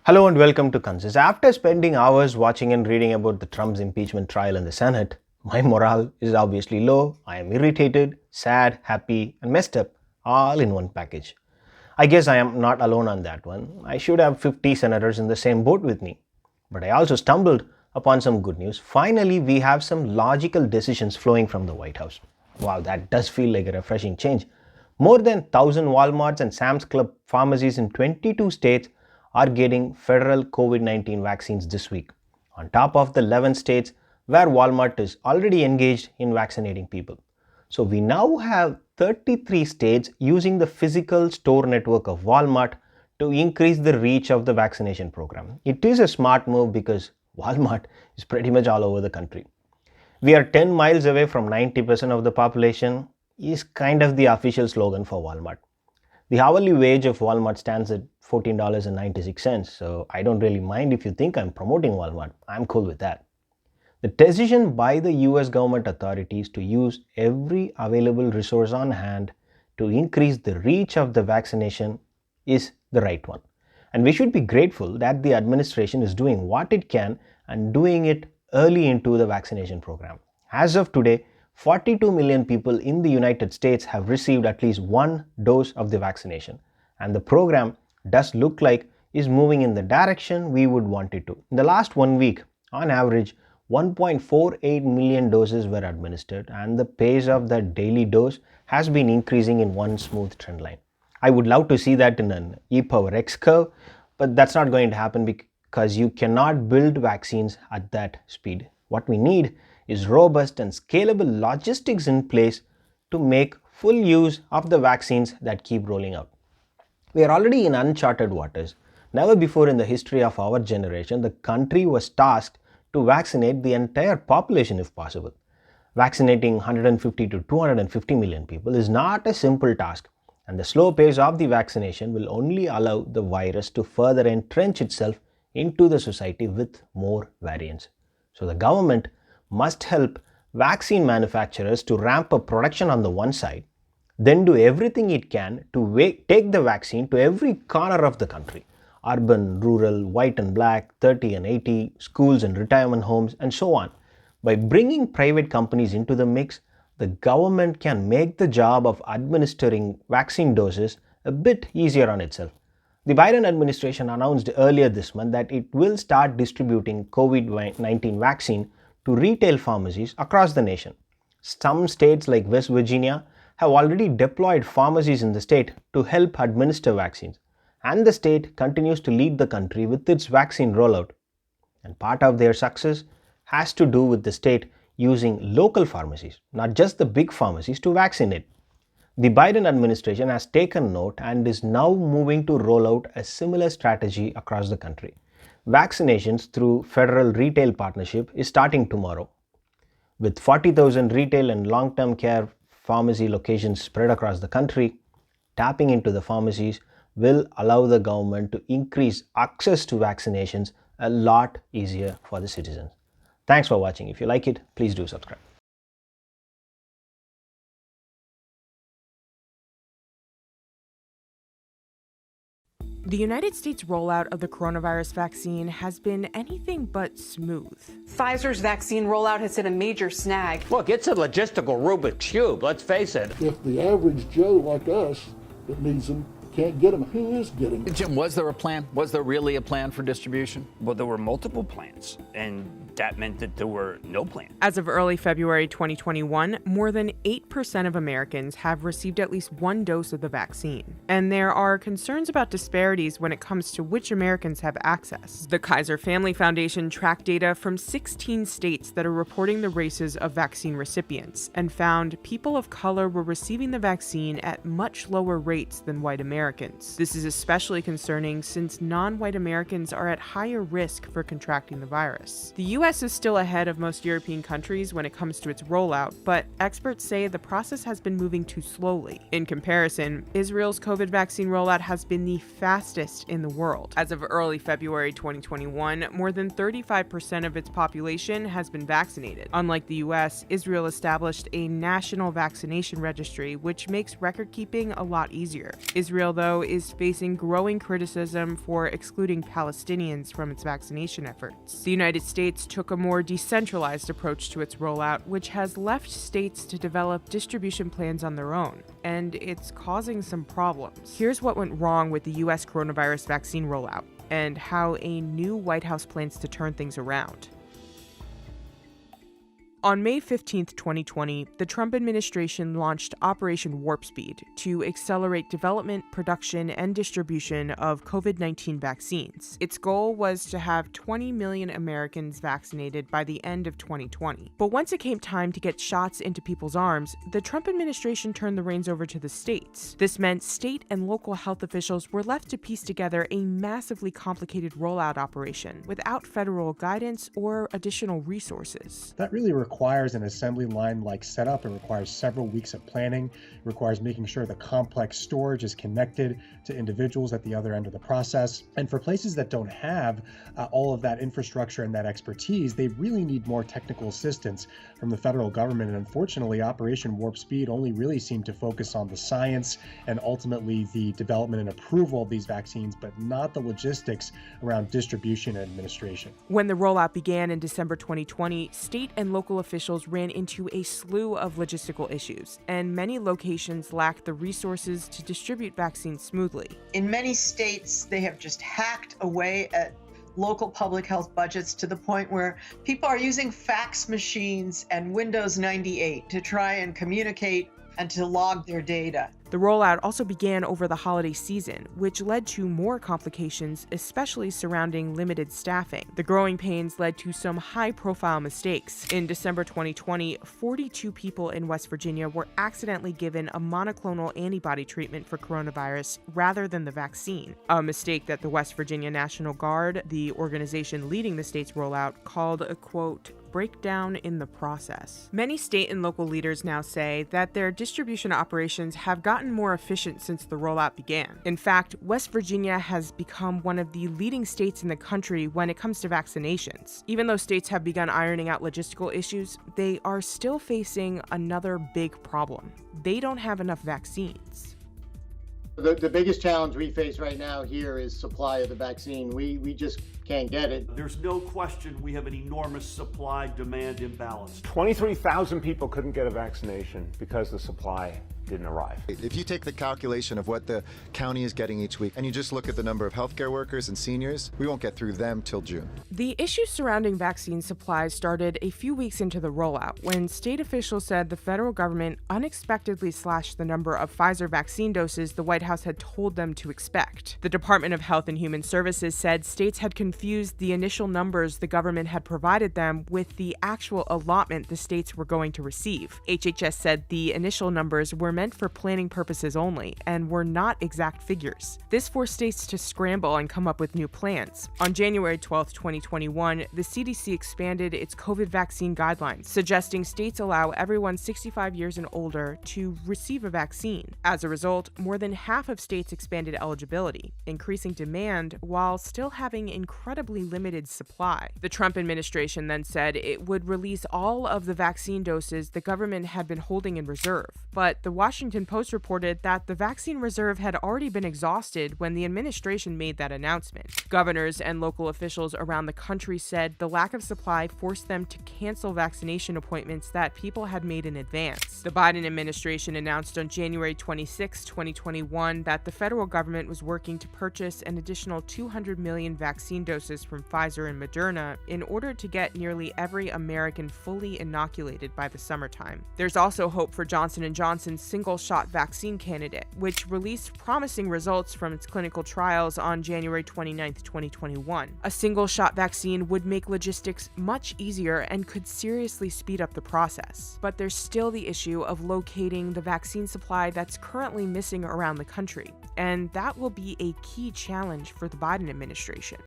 Hello and welcome to Kansas. After spending hours watching and reading about the Trump's impeachment trial in the Senate, my morale is obviously low. I am irritated, sad, happy, and messed up, all in one package. I guess I am not alone on that one. I should have 50 senators in the same boat with me. But I also stumbled upon some good news. Finally, we have some logical decisions flowing from the White House. Wow, that does feel like a refreshing change. More than 1,000 Walmarts and Sam's Club pharmacies in 22 states are getting federal COVID-19 vaccines this week, on top of the 11 states where Walmart is already engaged in vaccinating people. So we now have 33 states using the physical store network of Walmart to increase the reach of the vaccination program. It is a smart move because Walmart is pretty much all over the country. We are 10 miles away from 90% of the population is kind of the official slogan for Walmart. The hourly wage of Walmart stands at $14.96, so I don't really mind if you think I'm promoting Walmart. I'm cool with that. The decision by the US government authorities to use every available resource on hand to increase the reach of the vaccination is the right one. And we should be grateful that the administration is doing what it can and doing it early into the vaccination program. As of today, 42 million people in the United States have received at least one dose of the vaccination, and the program does look like is moving in the direction we would want it to. In the last 1 week, on average, 1.48 million doses were administered, and the pace of that daily dose has been increasing in one smooth trend line. I would love to see that in an e power x curve, but that's not going to happen because you cannot build vaccines at that speed. What we need is robust and scalable logistics in place to make full use of the vaccines that keep rolling out. We are already in uncharted waters. Never before in the history of our generation, the country was tasked to vaccinate the entire population if possible. Vaccinating 150 to 250 million people is not a simple task, and the slow pace of the vaccination will only allow the virus to further entrench itself into the society with more variants. So the government must help vaccine manufacturers to ramp up production on the one side, then do everything it can to take the vaccine to every corner of the country, urban, rural, white and black, 30 and 80, schools and retirement homes, and so on. By bringing private companies into the mix, the government can make the job of administering vaccine doses a bit easier on itself. The Biden administration announced earlier this month that it will start distributing COVID-19 vaccine to retail pharmacies across the nation. Some states like West Virginia have already deployed pharmacies in the state to help administer vaccines, and the state continues to lead the country with its vaccine rollout. And part of their success has to do with the state using local pharmacies, not just the big pharmacies, to vaccinate. The Biden administration has taken note and is now moving to roll out a similar strategy across the country. Vaccinations through Federal Retail Partnership is starting tomorrow. With 40,000 retail and long-term care pharmacy locations spread across the country, tapping into the pharmacies will allow the government to increase access to vaccinations a lot easier for the citizens. Thanks for watching. If you like it, please do subscribe. The United States rollout of the coronavirus vaccine has been anything but smooth. Pfizer's vaccine rollout has hit a major snag. Look, it's a logistical Rubik's Cube, let's face it. If the average Joe like us that needs them can't get them, who is getting them? Jim, was there a plan? Was there really a plan for distribution? Well, there were multiple plans, and that meant that there were no plans. As of early February 2021, more than 8% of Americans have received at least one dose of the vaccine. And there are concerns about disparities when it comes to which Americans have access. The Kaiser Family Foundation tracked data from 16 states that are reporting the races of vaccine recipients and found people of color were receiving the vaccine at much lower rates than white Americans. This is especially concerning since non-white Americans are at higher risk for contracting the virus. The US is still ahead of most European countries when it comes to its rollout, but experts say the process has been moving too slowly. In comparison, Israel's COVID vaccine rollout has been the fastest in the world. As of early February 2021, more than 35% of its population has been vaccinated. Unlike the US, Israel established a national vaccination registry, which makes record keeping a lot easier. Israel though, is facing growing criticism for excluding Palestinians from its vaccination efforts. The United States took a more decentralized approach to its rollout, which has left states to develop distribution plans on their own, and it's causing some problems. Here's what went wrong with the U.S. coronavirus vaccine rollout, and how a new White House plans to turn things around. On May 15, 2020, the Trump administration launched Operation Warp Speed to accelerate development, production, and distribution of COVID-19 vaccines. Its goal was to have 20 million Americans vaccinated by the end of 2020. But once it came time to get shots into people's arms, the Trump administration turned the reins over to the states. This meant state and local health officials were left to piece together a massively complicated rollout operation without federal guidance or additional resources. That really requires an assembly line-like setup. It requires several weeks of planning. It requires making sure the complex storage is connected to individuals at the other end of the process. And for places that don't have all of that infrastructure and that expertise, they really need more technical assistance from the federal government. And unfortunately, Operation Warp Speed only really seemed to focus on the science and ultimately the development and approval of these vaccines, but not the logistics around distribution and administration. When the rollout began in December 2020, state and local officials ran into a slew of logistical issues, and many locations lacked the resources to distribute vaccines smoothly. In many states, they have just hacked away at local public health budgets to the point where people are using fax machines and Windows 98 to try and communicate and to log their data. The rollout also began over the holiday season, which led to more complications, especially surrounding limited staffing. The growing pains led to some high-profile mistakes. In December 2020, 42 people in West Virginia were accidentally given a monoclonal antibody treatment for coronavirus rather than the vaccine, a mistake that the West Virginia National Guard, the organization leading the state's rollout, called a, quote, breakdown in the process. Many state and local leaders now say that their distribution operations have gotten more efficient since the rollout began. In fact, West Virginia has become one of the leading states in the country when it comes to vaccinations. Even though states have begun ironing out logistical issues, they are still facing another big problem. They don't have enough vaccines. The biggest challenge we face right now here is supply of the vaccine. We just can't get it. There's no question we have an enormous supply-demand imbalance. 23,000 people couldn't get a vaccination because the supply didn't arrive. If you take the calculation of what the county is getting each week and you just look at the number of healthcare workers and seniors, we won't get through them till June. The issues surrounding vaccine supplies started a few weeks into the rollout when state officials said the federal government unexpectedly slashed the number of Pfizer vaccine doses the White House had told them to expect. The Department of Health and Human Services said states had confused the initial numbers the government had provided them with the actual allotment the states were going to receive. HHS said the initial numbers were meant for planning purposes only and were not exact figures. This forced states to scramble and come up with new plans. On January 12, 2021, the CDC expanded its COVID vaccine guidelines, suggesting states allow everyone 65 years and older to receive a vaccine. As a result, more than half of states expanded eligibility, increasing demand while still having incredibly limited supply. The Trump administration then said it would release all of the vaccine doses the government had been holding in reserve, but the Washington Post reported that the vaccine reserve had already been exhausted when the administration made that announcement. Governors and local officials around the country said the lack of supply forced them to cancel vaccination appointments that people had made in advance. The Biden administration announced on January 26, 2021, that the federal government was working to purchase an additional 200 million vaccine doses from Pfizer and Moderna in order to get nearly every American fully inoculated by the summertime. There's also hope for Johnson & Johnson's single-shot vaccine candidate, which released promising results from its clinical trials on January 29, 2021. A single-shot vaccine would make logistics much easier and could seriously speed up the process. But there's still the issue of locating the vaccine supply that's currently missing around the country, and that will be a key challenge for the Biden administration.